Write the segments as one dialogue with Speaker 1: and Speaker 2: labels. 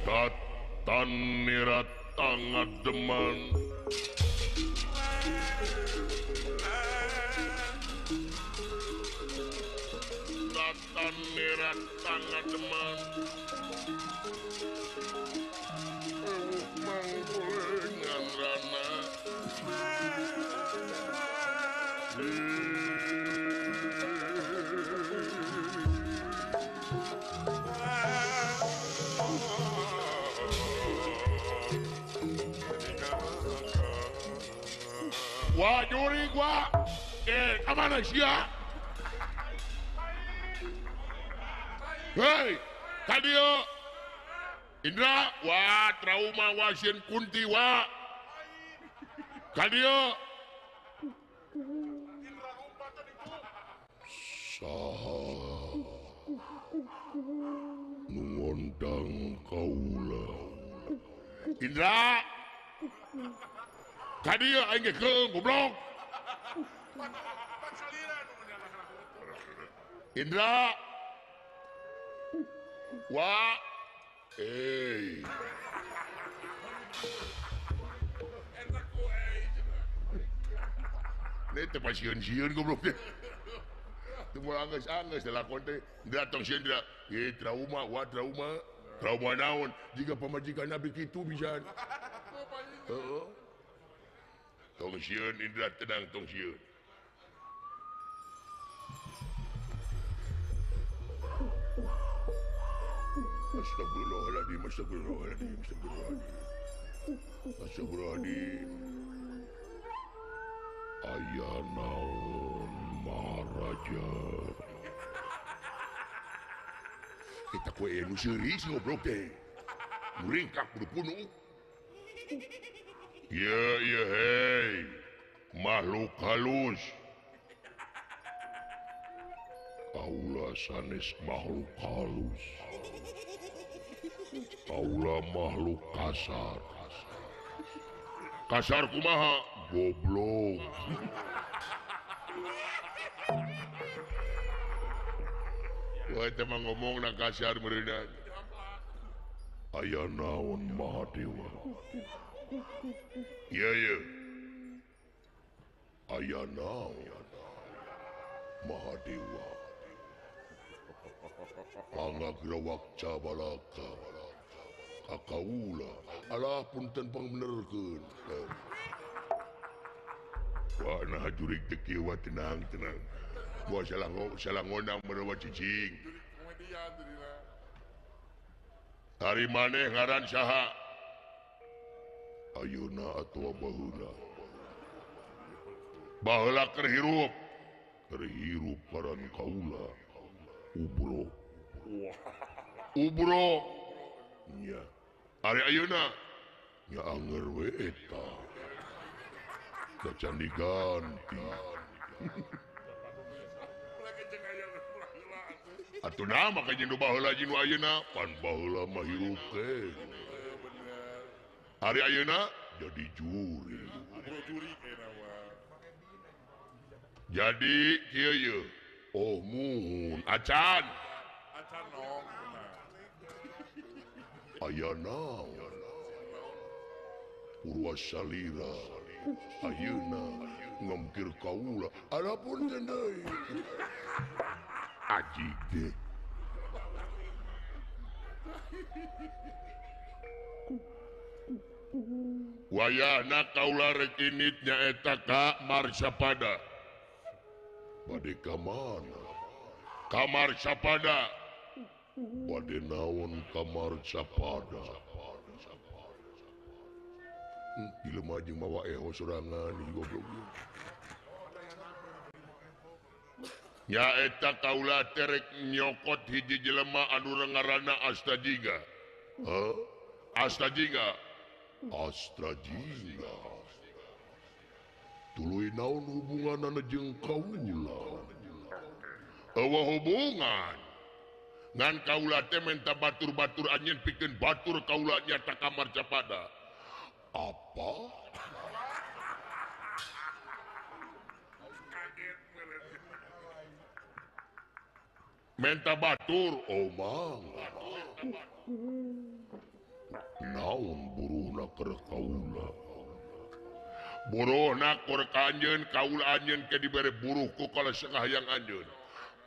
Speaker 1: Datan nirat tangan deman Datan nirat tangan deman mangkulengan rana Wah juri gua kemana sih ya? Hei kadio Indra wah trauma wasin kunti wah kadio saha ngundang kaula Indra kadio aing ge keung goblok Indra wah ini teh pasieun-sieun goblok teh teu moal anggeus-anggeus lakon teh datang sieun tidak trauma wah trauma naon jika pamajikan nabi kitu bisa heeh tong sieun Indra tenang tong sieun Astagfirullahaladzim aya naon Maharaja kita kue nu seuris ngobrol teh nu ringkak kudu punuh iya hei makhluk halus kaula sanes makhluk halus kaula makhluk kasar kumaha goblok wah itu mah ngomong na kasar merenang aya naon Mahadewa iya aya naon Mahadewa angagrawak cabalaka kakaula alah punten pangbenerkeun wah nah jurig teh kieu tenang gua salah ngondang merewa cicing hari maneh ngaran saha ayeuna atuh baheula keur hirup karan kaula ubro nya ari ayeuna nya anger we eta da can diganti atuh nah makanya nu baheula jeung nu ayeuna pan baheula mah hirup teh ari ayeuna jadi juri jadi kieu oh muhun acan nong aya naon Purwasalira ayeuna ngamkir kaula alapunten deui ajig teh wayahna kaula rek init nyaeta ka Marsapada bade ka mana ka Marsapada bade naon ka Marsapada jelema jeung mawa eho sorangan goblok nyaeta kaula terek nyokot hiji jelema anu ngaranna Astajiga Astajiga tuluy naon hubunganna jeung kaula eueuh hubungan ngan kaula teh menta batur-batur anjeun pikeun batur kaula nyata ka Marsapada apa menta batur omang naon buruhna keur kaula. Buruhna keur kanjeun kaula anjeun ke dibere buruh ku kala sakahayang anjeun.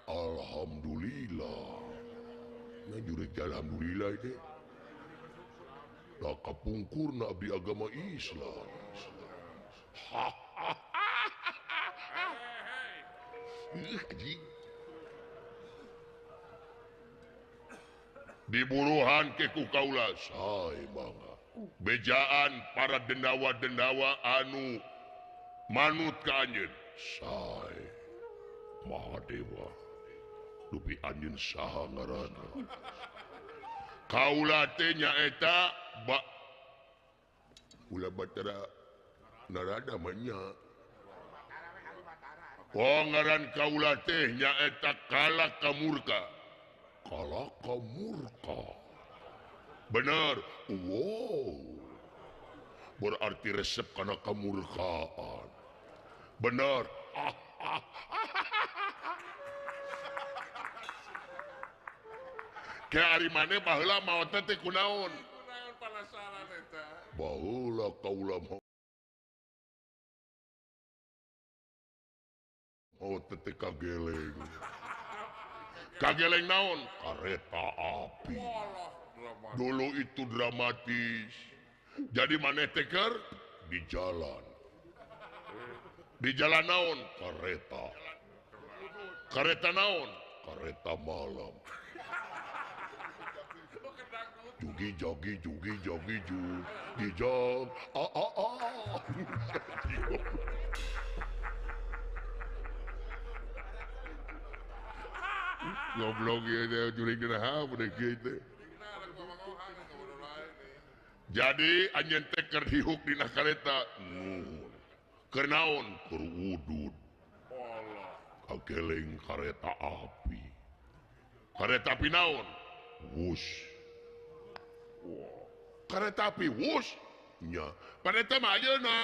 Speaker 1: Alhamdulillah. Na jurek alhamdulillah teh. Da kapungkurna abdi agama Islam. Anjing. Diburuhan ke ku kaula sae mangga. Bejaan para dendawa-dendawa anu manut ka anjeun sae Mahadewa. Dupi anjeun saha ngaranna? Kaula teh nyaeta ulah batara narada manya. Ngaran kaula teh nyaeta Kalaka Murka. Kalaka Murka. Benar. Wow. Berarti resep karena kemurkaan. Benar. Kayak ari maneh baheula maot teh kunaon? Kunaon palasaran eta? Baheula kaula maot teh kageleng. Kageleng naon? Kareta api. Dulu itu dramatis. Jadi maneh teh keur di jalan. Di jalan naon? Kareta. Kareta naon? Kareta malam. Jugi jogi jugi jogi jug di jog. Goblok ya jurig dina ha bude kieu. Jadi anjeun teh keur diuk dina kareta. Keur naon? Keur wudud. Kageleng kareta api. Kareta api naon? Wus. Kareta api wus. Nya. Kareta mah ayeuna.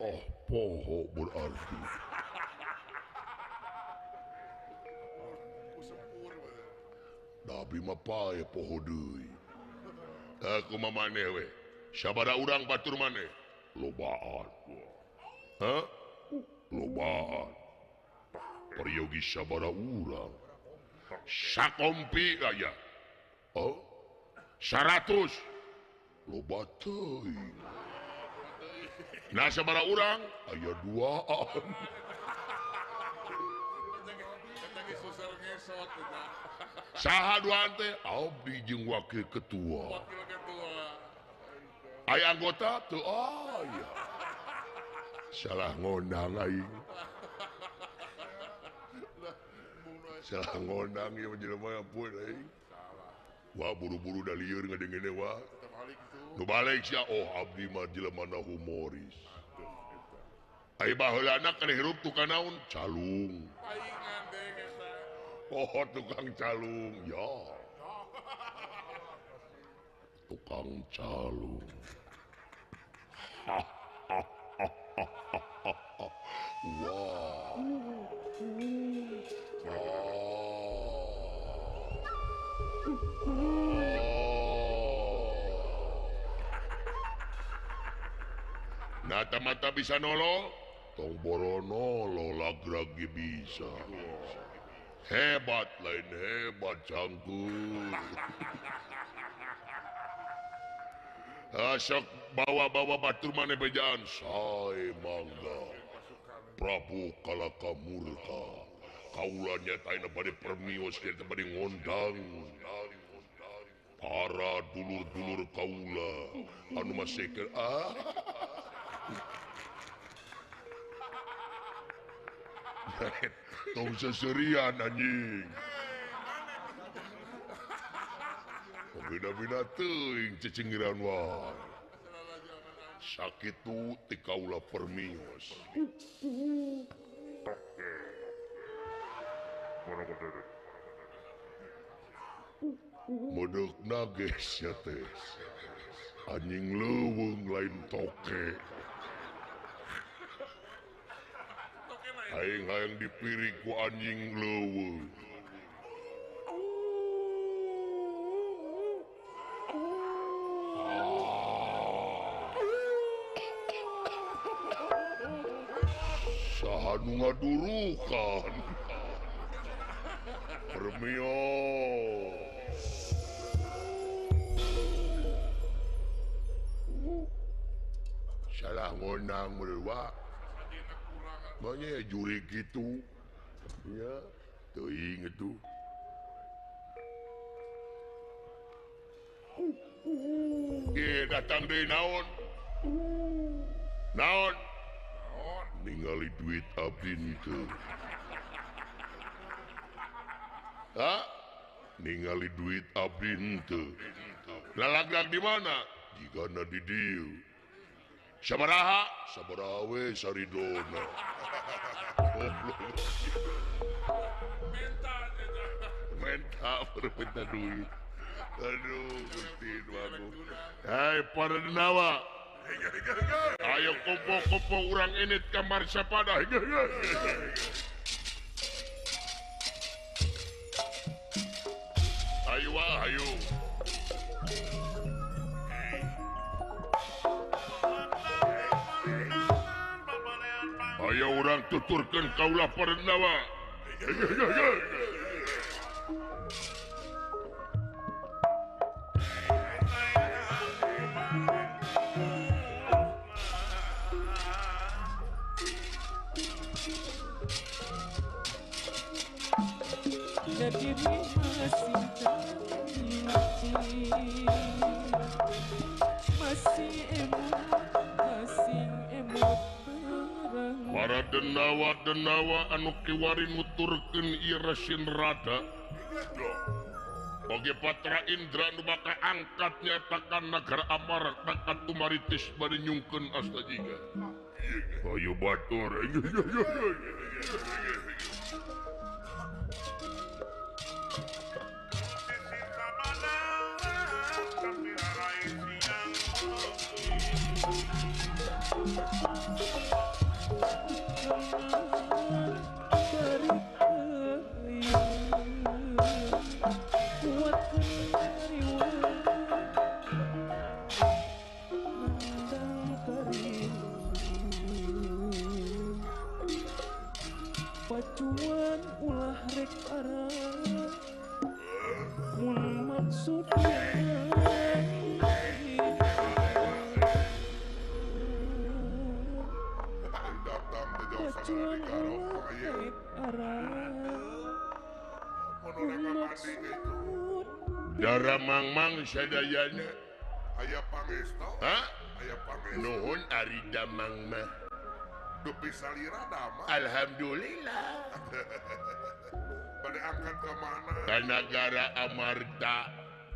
Speaker 1: Oh, poho berarti. Tapi mah pae poho deui. Aku mah maneh we. Sabada urang batur maneh? Lobaan. Hah? Lobaan. Peryogi sabada urang. Sakompi aya. Oh? 100. Loba teuing. Nah sabada urang aya duaan. Saha duaan teh? Abdi jeung wakil ketua. Aya anggota teu aya. Salah ngondang aing. Salah ngondang ieu jelema ampun aing. Wah buru-buru da lieur ngadengene wah. Nu balik sia abdi mah jelemana humoris. Ai baheulana kana hirup tukang naon? Calung. Tukang calung, ya. Tukang calung. Wah. Nah, mata bisa nolong, tong borono lagragi bisa. Hebat lain hebat cangkul. Asok bawa-bawa batur maneh bejaan sae mangga. Prabu Kalaka Murka. Kaula nyatain bade permios kita bade ngondang. Para dulur-dulur kaula anu masih tong seserian anjing. Bina-bina teuing cicinggiran wae. Sakitu ti kaula permios. Modok nages ya teh. Anjing leuweung lain toke. Aing hayang dipirik ku anjing leuweung. anu ngadurukan permio salah ngonang merwa makanya juri gitu ya teuing itu datang dari naon ningali duit abdi teu ningali duit abdi teu lalagak di mana jigana di dieu sabaraha we saridona minta duit aduh gusti aku hai para denawa ayo kompo urang ini kamar sapada ayo ayo orang tuturkan kaulah para denawa
Speaker 2: jadi masih emot
Speaker 1: para denawa anu kiwari nuturkeun ieu Rasin Rada oge Patra Indra nu bakal angkat nyatakan negara Amara takat tumaritis bari nyungkeun asta jiga ayo batur
Speaker 2: pacuan ulah rek arah mun maksudnya pacuan ulah rek arah mun maksud
Speaker 1: darah mang sadayana
Speaker 3: aya pangesta aya pangesta
Speaker 1: nuhun ari damang mah
Speaker 3: dupi salira dama
Speaker 1: alhamdulillah
Speaker 3: bade angkat ke mana
Speaker 1: ka nagara Amarta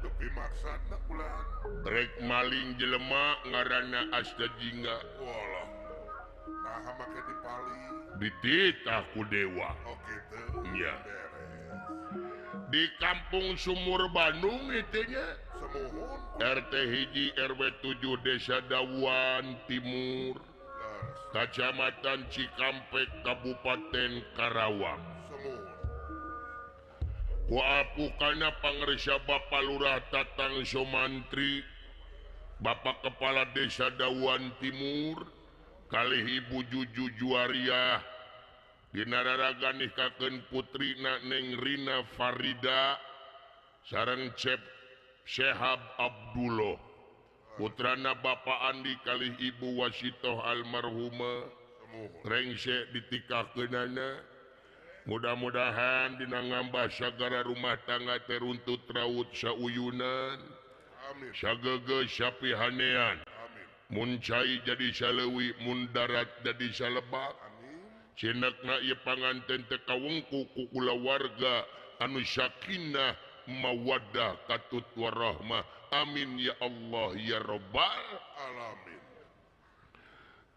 Speaker 3: dupi maksana ulah
Speaker 1: rek maling jelema ngaranna Asta Jingga
Speaker 3: walah nah make dipali
Speaker 1: dititah ku dewa
Speaker 3: oke teu
Speaker 1: nya
Speaker 3: beres
Speaker 1: di kampung Sumur Bandung itu nya
Speaker 3: semuhun
Speaker 1: RT hiji RW 7 Desa Dawan Timur Kecamatan Cikampek Kabupaten Karawang
Speaker 3: semuhun
Speaker 1: ku apukana pangresa Bapak Lurah Tatang Somantri Bapak Kepala Desa Dawan Timur kalih Ibu Juju Juariah dinararaga nikakeun putrina Neng Rina Farida sareng Cep Syehab Abdullah putrana Bapak Andi kalih Ibu Wasitoh almarhumah rengse ditikakeunana mudah-mudahan dina ngambah sagara rumah tangga teruntut raut sauyunan
Speaker 3: amin
Speaker 1: sagege sapihanean
Speaker 3: amin
Speaker 1: mun cai jadi saleuwi mun darat jadi salebak cenekna ieu panganten teu kawengku ku kulawarga anu sakinah mawaddah katut warahmah amin ya Allah ya rabbal
Speaker 3: alamin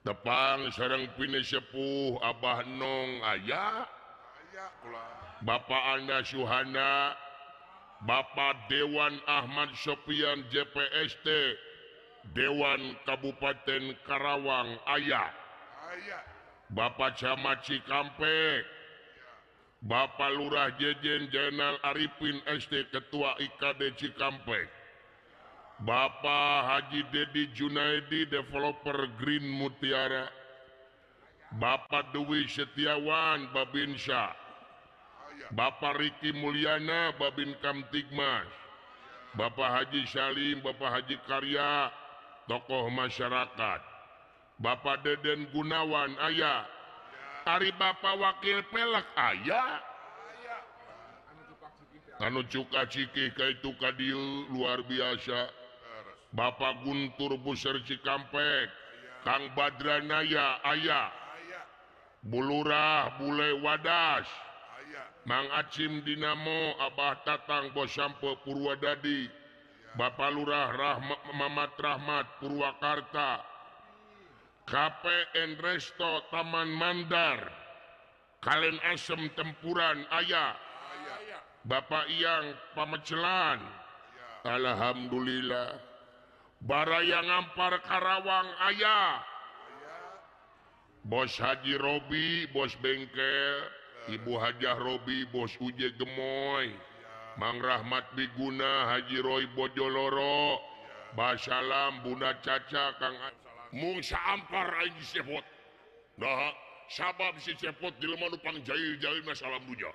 Speaker 1: tepang sareng pini sepuh Abah Nong aya
Speaker 3: aya ulah
Speaker 1: Bapak Anda Suhana Bapak Dewan Ahmad Sopian JPST Dewan Kabupaten Karawang aya
Speaker 3: aya
Speaker 1: Bapak Camat Cikampek Bapak Lurah Jejen Jenal Arifin ST Ketua IKD Cikampek Bapak Haji Dedi Junaidi Developer Green Mutiara Bapak Dewi Setiawan Babinsyah,
Speaker 3: Aya.
Speaker 1: Bapak Riki Mulyana Babin Kamtibmas, Bapak Haji Salim, Bapak Haji Karya, tokoh masyarakat, Bapak Deden Gunawan aya, Ari Bapak Wakil Pelak aya, anu cuka cikih ka itu ka dieu luar biasa,
Speaker 3: Beres.
Speaker 1: Bapak Guntur Buser Cikampek, Kang Badranaya aya,
Speaker 3: Aya.
Speaker 1: Bulurah Bule Wadas,
Speaker 3: Aya.
Speaker 1: Mang Acim Dinamo, Abah Tatang Bos Sampe Purwadadi, Bapak Lurah Mamat Rahmat Purwakarta, KPN Resto Taman Mandar, Kalen Asem Tempuran aya,
Speaker 3: Aya.
Speaker 1: Bapak Iyang Pamecelan, alhamdulillah. Baraya Ngampar Karawang aya, Bos Haji Robi, Bos Bengkel, Ibu Hajah Robi, Bos Uje Gemoy, Mang Rahmat Biguna, Haji Roy Bojoloro, Basalam, Bunda Caca, Kang Mung Saampar aing disebut. Nah, sabab si cepot jelema nu pang jail-jail mah salam duja.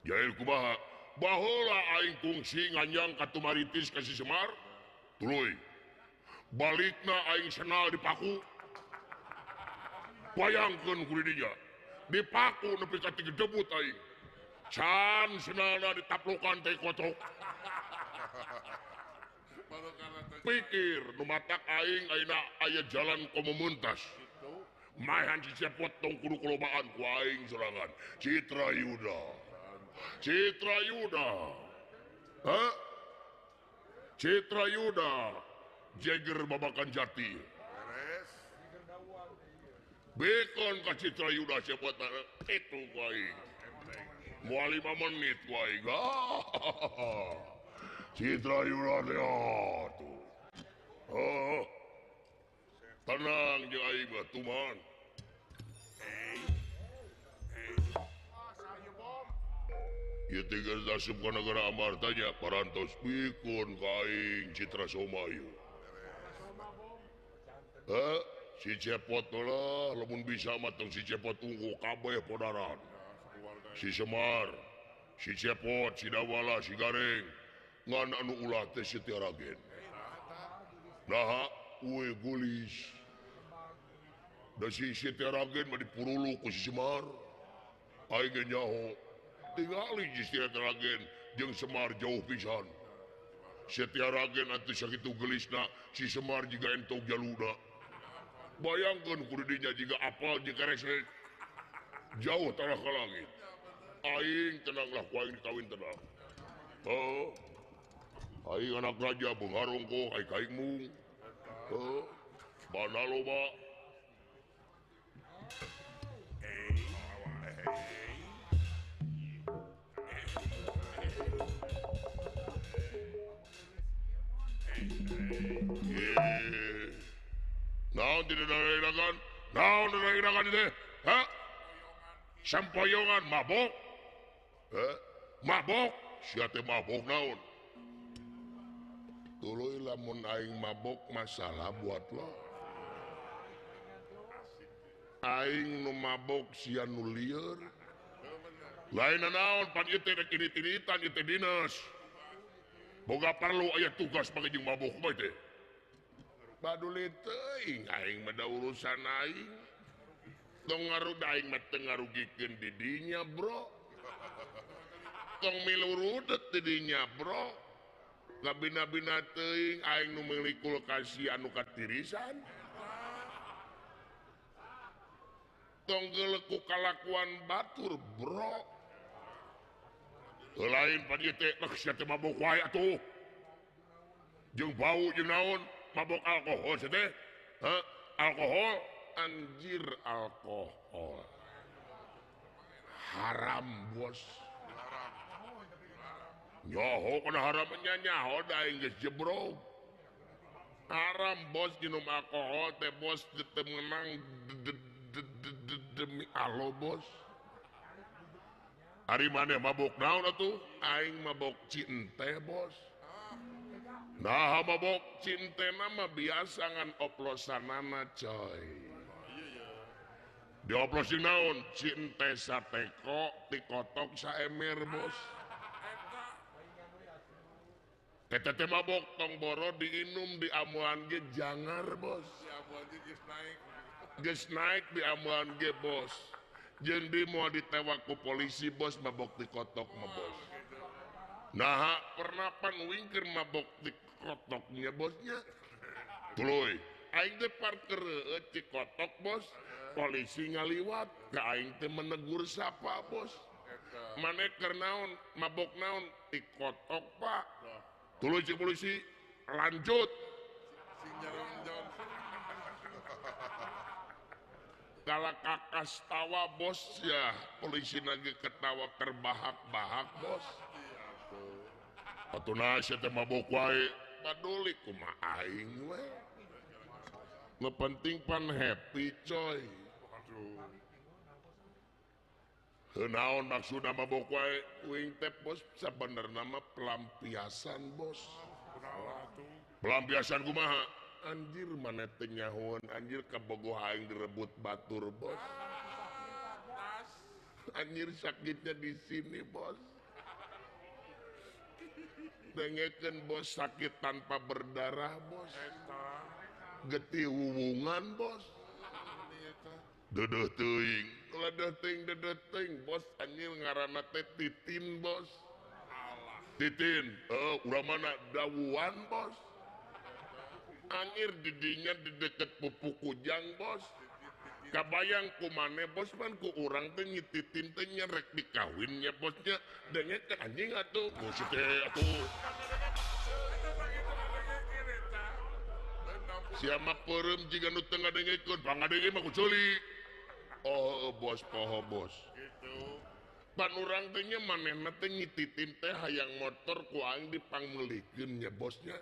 Speaker 1: Jail kumaha? Baheula aing kungsi nganjang ka Tumaritis ka si Semar. Tuluy. Balikna aing senal dipaku. Bayangkeun ku didinya. Dipaku nepi ka 3 debut aing. Can senalna ditaplukan teh kocok. Pikir nu matak aing ayeuna aya jalan komo muntas. Mayan si cepot tong kudu kelobaan ku aing serangan. Citra Yuda. Citra Yuda. Hah? Citra Yuda. Jeger Babakan Jati.
Speaker 3: Beres.
Speaker 1: Bekon ka Citra Yuda cepot itu ku aing. Moal 5 menit ku aing. Citra Yuda teh atuh. Oh. Tenang jeung aing mah tuman. Ieu tiga daseup ka negara Amartanya parantos pikun ka aing Citra Somayu. Si Cepot lah lamun bisa mah tong si Cepot unggul kabeh podaran. Si Semar, si Cepot, si Dawala, si Gareng, ngan anu ulah teh si Tiaragen. Nah, uwe gulis. Da si Tiaragen mah dipurulu ku si Semar. Aing ge nyaho. Tingali si Tiaragen jeung Semar jauh pisan. Si Tiaragen atuh sakitu gelisna, si Semar jiga entok jaluda. Bayangkeun ku didinya jiga apal jiga resek. Jauh tanah ka langit. Aing tenanglah ku aing dikawin tenang. Aing anak raja Bengharongko aing kaing mung. Bana loba. Naon tidak dadakan? Naon dadakan itu? Hah? Sempoyongan mabok? Mabok? Sia teh mabok naon? Tuluy lamun aing mabok masalah buat lo. Aing nu mabok sia nu lieur. Lain naon pan ieu teh rek tiritan ieu teh dinas. Boga perlu aya tugas pake jeung mabok mah teh. Baduli teuing aing mah da urusan aing. Tong ngarudaing mah teu ngarugikeun di dinya, bro. Tong milurudet di dinya, bro. Kabina-bina teuing aing nu meuli kulkasi anu katirisan. Tong geuleuh ku kalakuan batur, bro. Lain pan ieu teh sia teh mabok wae atuh. Jeung bau jeung naon? Mabok alkohol sia teh. Alkohol anjir alkohol. Haram, bos. Nyaho kana haram nyaho da aing geus jebrog. Haram bos minum alkohol teh bos teu meunang demi Allah bos. Ari maneh mabok naon atuh? Aing mabok cinte bos. Nah mabok cintena mah biasa ngan oplosanana coy. dioplosin naon cinte sateko dikotok saemer bos tetete mabok tong boro diinum di amuan ge jangar bos geus naik di amuan ge bos jeung di moal ditewak ku polisi bos mabok dikotok mah bos nah pernah pan wingker mabok dikotoknya bosnya tuluy aing teh parker dikotok bos polisi ngaliwat ka aing teh menegur sapa bos mane keur naon mabok naon dikotok pak tuluy cik polisi lanjut kalau kakas tawa bos ya polisi lagi ketawa terbahak-bahak bos atuh nasi teh mabok wae paduli kumaha aing we nu penting pan happy coy naon maksudna mabok wae uing teh bos sabenerna mah pelampiasan bos pelampiasan kumaha anjir mana teh nyahoan anjir kabogoh aing direbut batur bos anjir sakitnya di sini bos dengekeun bos sakit tanpa berdarah bos getih wuwungan bos dedeh teuing bos anjir ngaranna teh titin bos titin urang mana dawuan bos anjir didinya di deket pupuk kujang bos kabayang kumane bos pan ku urang teh nyititin teh nyerek dikawinnya bosnya dengekeun anjing atuh musik teh atuh siapa perem jika nu tengah dengekeun pangadenge mah kuculi oh bos poho bos pan urang teh nya manehna teh nyititin teh hayang motor ku aing dipangmeulikeun nya bosnya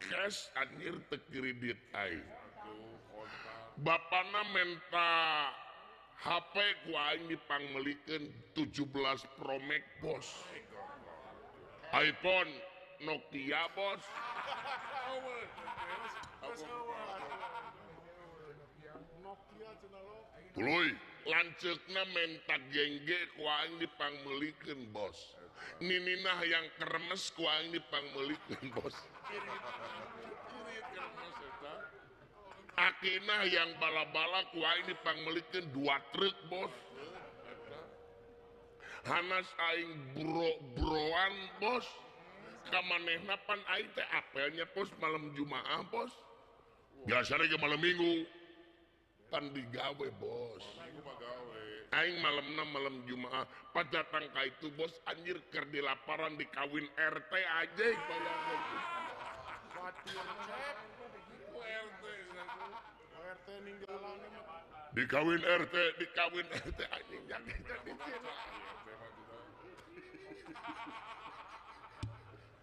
Speaker 1: cash anjir teu kredit aing bapana menta HP ku aing dipangmeulikeun 17 Pro Max bos iPhone Nokia bos tuluy lanceukna menta gengge ku aing dipangmeulikeun bos ninina yang kremes ku aing dipangmeulikeun bos akina yang bala-bala ku aing dipangmeulikeun 2 truk bos hanas aing bro-broan bos kamanehna pan aing teh apelnya bos malam Jumaah bos biasana ge malam Minggu pan digawe bos aing malamna malam Jumaah pas datang ka itu bos anjir keur di laparan dikawin RT aja bayangkeun dikawin RT anjing jadi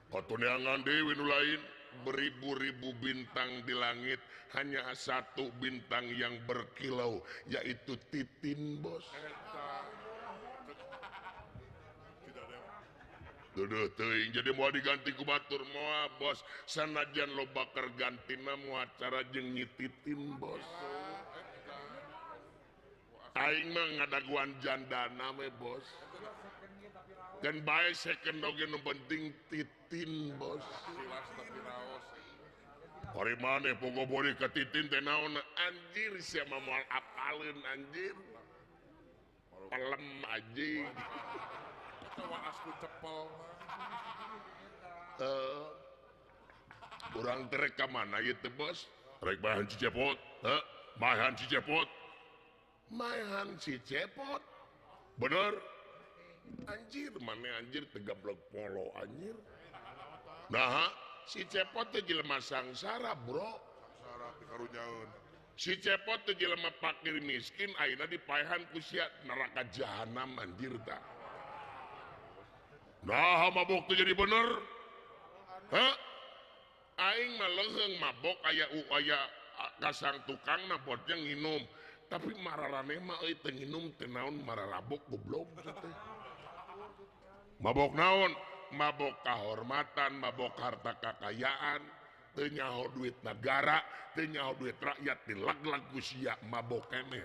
Speaker 1: Otoneangan deui nu lain beribu-ribu bintang di langit hanya satu bintang yang berkilau yaitu titin bos Duduh teuing jadi mau diganti ku batur moal bos sanajan loba keur gantina moal acara jeung nyititin bos aing mah ngadaguan jandana we bos kan bae second oge nu penting titin bos Pari maneh pogo bori ka titin teh naon anjir sia mah moal apaleun anjir pelem anjing
Speaker 3: asku cepel
Speaker 1: urang terek ka mana ieu teh bos rek bahan cicepot bahan cicepot maehan cicepot bener anjir maneh anjir tegablok polo anjir nah si cepot teh jelema sangsara bro
Speaker 3: sarah dikarunyaeun
Speaker 1: si cepot teh jelema fakir miskin ayeuna dipaehan ku sia neraka jahanam anjir tah nah mabok teh jadi bener aing mah leheung mabok aya kasang tukangna botnya nginum tapi mararaneh mah euy teu nginum teh naon mararabok goblok teh mabok naon mabok kahormatan mabok harta kekayaan teu nyaho duit negara, teu nyaho duit rakyat dilag-lag ku sia mabok keneh.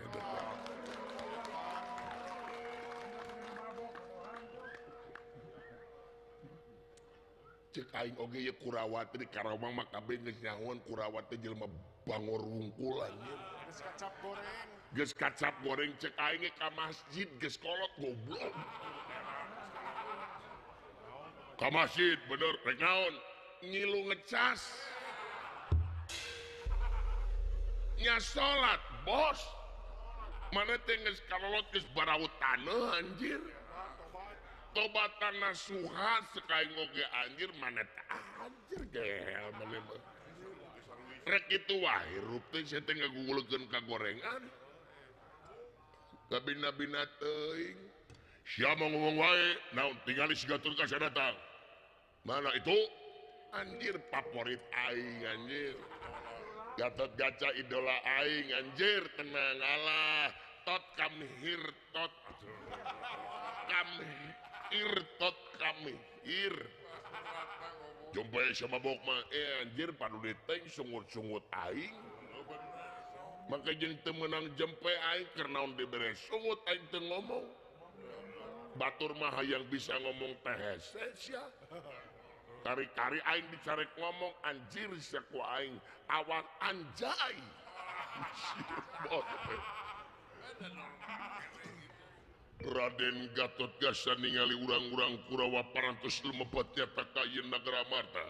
Speaker 1: Cek aing oge ye Kurawat di Karawang mah kabeh geus nyahoan Kurawat teh jelema bangor wungkul anjir.
Speaker 3: Geus kacap goreng.
Speaker 1: Geus kacap goreng cek aing ka masjid geus kolot goblok. Ka masjid bener rek naon? Ngilu ngecas. Nya salat, bos. Mana teh geus kalolot geus baraut taneuh anjir. Tobatan nasuha sekaing oge anjir mana teh anjir gel mana mah. Rek kitu wae hirup teh saya teh ngagugulkeun ka gorengan. Kabina-bina teuing. Sia mau ngomong wae, naon tingali si Gatot Kaca datang. Mana itu? Anjir favorit aing anjir. Gatot Kaca idola aing anjir tenang alah. Tot kamhir tot. Kamhir tot kamhir. Jompai sama bok mah anjir panu diteng sungut-sungut aing. Maka jeung teu meunang jempe aing keur naon dibere sungut aing teu ngomong. Batur mah hayang bisa ngomong teh hese sia. Kari-kari aing dicarek ngomong anjir sia ku aing awak anjay. Raden Gatot Kaca ningali urang-urang Kurawa parantos lumepetnya takayeun Nagara Amarta.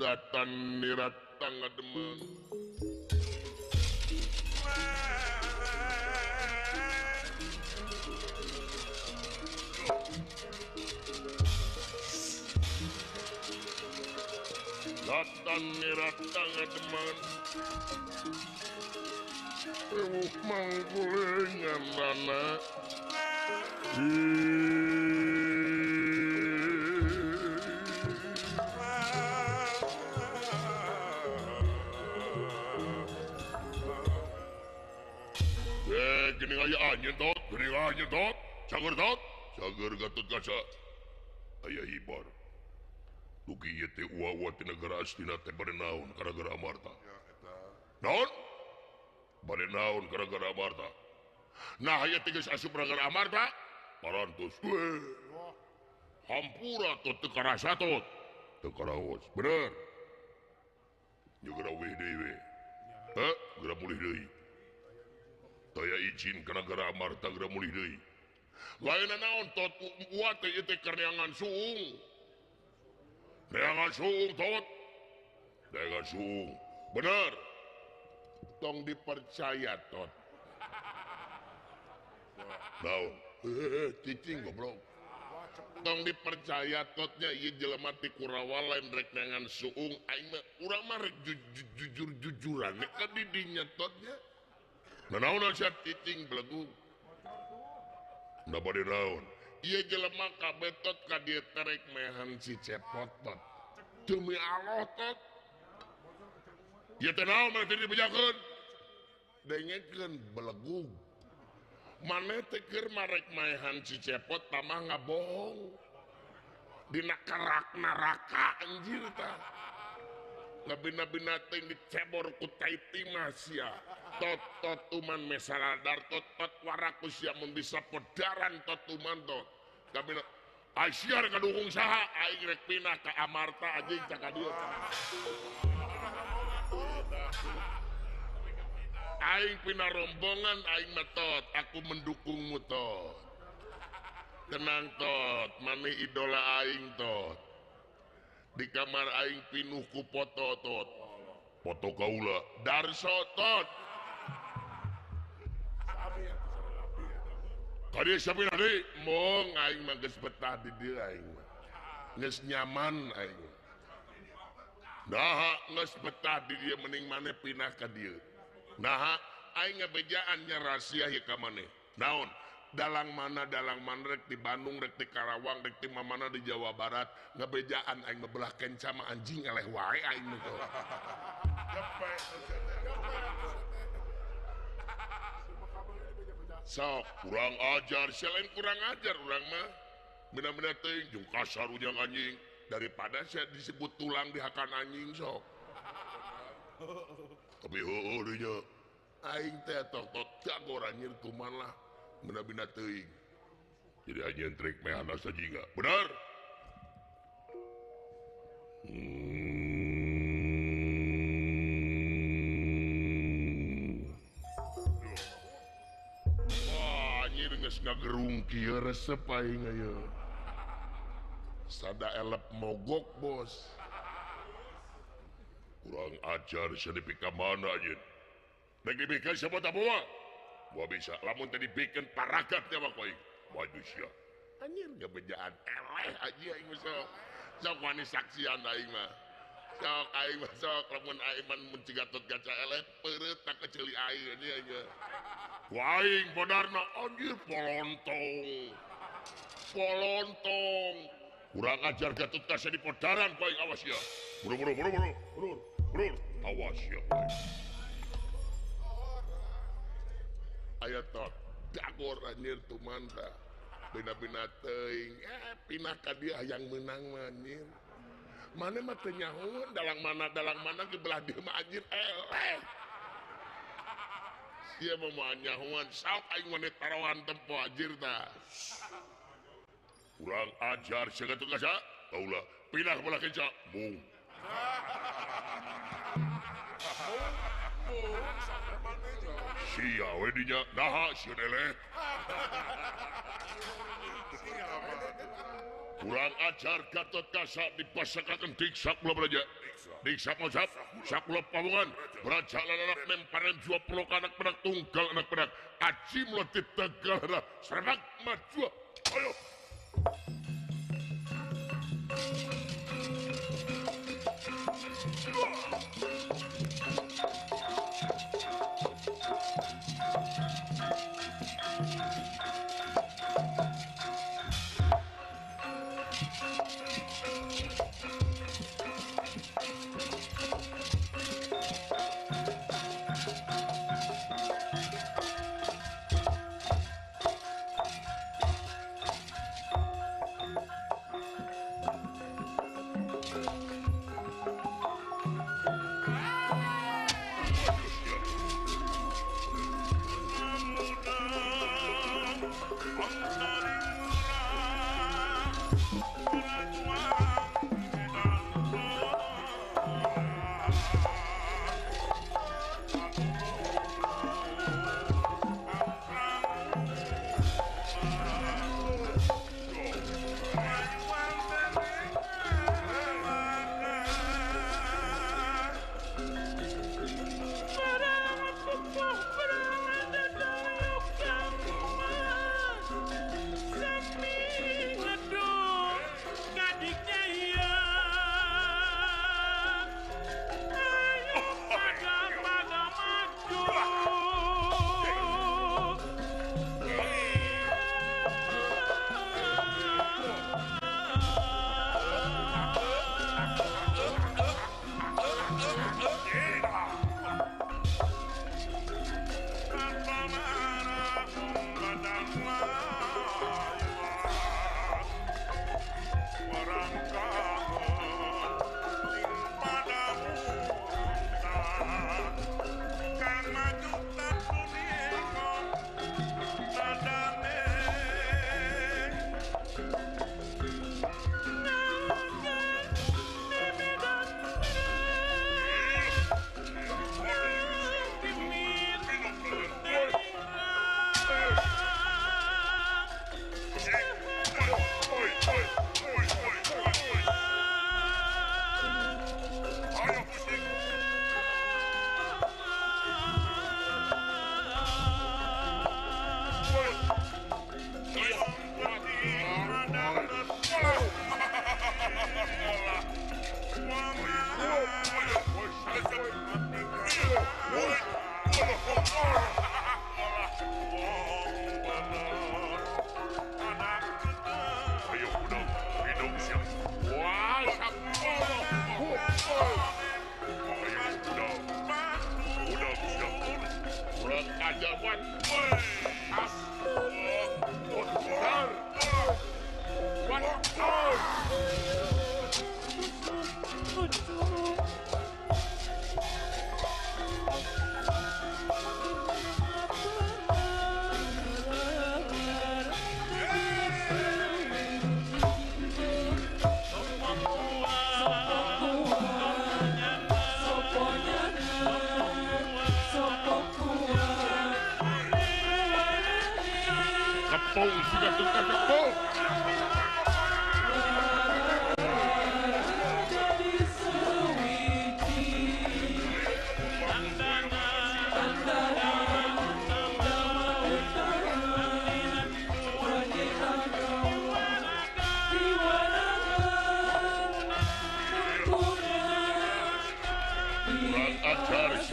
Speaker 1: Datan niratang ngademen. Datan niratang ngademen. Ewuh mangkulengan lana. Gini aya nyetot, cager tot, cager Gatot Kaca. Aya hibar. Dugi ieu teh uwa-uwa ti nagara astina teh bade naon ka Nagara Amarta. Naon? Bade naon ka Nagara Amarta. Nah aya teh geus asup Nagara Amarta. Parantos, hampura tot teu karasa tot, teu karaos, bener. Nyegera weh deui we, geura mulih deui. Taya izin ka Nagara Amarta geura mulih deui. Lainna naon tot uwa teh ieu teh keur neangan suung. Neangan suung tot, neangan suung, bener. Tong dipercaya tot. Naon? Cicing goblok. Tong dipercaya totnya ieu jelema ti Kurawa lain rek neangan suung aing mah urang mah rek jujur-jujuran nek ka di dinya totnya. Nanaon sia cicing belegu. Da bade naon? Ieu jelema kabeh tot ka dieu terek mehan si cepot tot. Demi Allah tot. Ieu teh naon mah teu dibejakeun? Dengekeun belegu. Maneh teh keur marek maehan si cepot tamah ngabohong. Dina kerak neraka anjir tah. Ngabina-bina teh dicebor ku taiti mah sia. Tot uman mesaladar tot waraku sia mun bisa podaran tot uman tot. Kabina ai sia rek kadukung saha aing rek pindah ka Amarta anjing cak ka dieu. Aing pindah rombongan aing metot aku mendukungmu tot. Tenang tot, maneh idola aing tot. Di kamar aing pinuh ku foto tot. Foto kaula Darso tot. Kadi sapina deui mong aing mah geus betah di dieu aing mah. Geus nyaman aing. Nah, geus betah di dieu mending maneh pindah ka dieu. Nah, aing ngabejaannya rahasia ya ka maneh. Naon? Dalang mana rek di Bandung, rek di Karawang, rek di mana di Jawa Barat, ngabejaan aing bebelah kenca mah anjing eleh wae aing mah. Sok kurang ajar, selain kurang ajar urang mah. Bener-bener teuing jeung kasar ujang anjing daripada saya disebut tulang di hakan anjing sok. Tapi heueuh nya aing teh tot jago ranyir kuman lah bina-bina teuing. Jadi hanya trik mehana sajiga. Benar? Wah, anjir geus ngagerung kieu resep aing aya. Sada elep mogok, Bos. Kurang ajar sedepi ka mana anjeun. Nek dibikin siapa tak bawa? Gua bisa. Lamun tadi bikin paragat ya mah aing. Waduh sia. Anjir ngebejaan eleh aja aing mah sok wani saksian aing mah. Sok aing mah sok lamun aing mah mun cigatot gaca eleh peureut tak keceli aing aja. Ku aing bodarna anjir polontong. Polontong. Kurang ajar Gatot Kaca di podaran ku aing awas ya. Buru. Awas ya. Aya tok dagor anjir tumanta. Bina-bina teuing pinah ka dia yang menang manir. Mana mah teu nyahoeun dalang mana ke belah dieu mah anjir eleh. Sia mah moal nyahoeun saok aing mah tarawan tempo anjir tah. Kurang ajar si Gatot Kaca. Kaulah pindah ke belah kenca. Mung. Sia we dinya naha si eleh. Kurang ajar Gatot Kaca dipasakakeun diksa kula beraja. Diksa mocap, sakula pawungan. Beraja anak memparan 20 anak penak tunggal anak penak. Aji melotit tegal serebak maju. Ayo.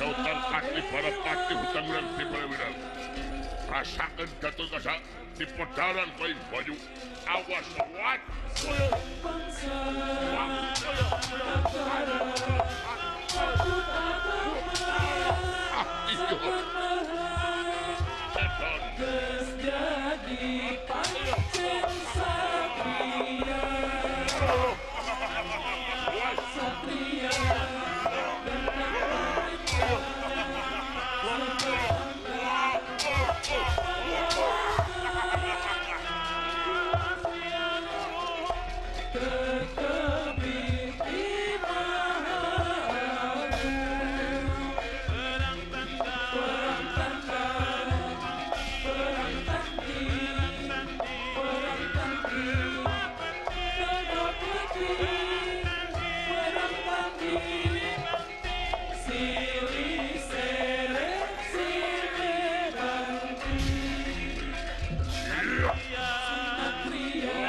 Speaker 1: sautan kati para pati hutang dan tipalewinal. Rasakan gatot kasa di pedaran kain baju. Awas wat.
Speaker 2: bangsa
Speaker 1: Iyo. Setan.
Speaker 2: geus jadi pancen satria satria terkebit silih seret simedan satria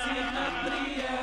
Speaker 2: sinatria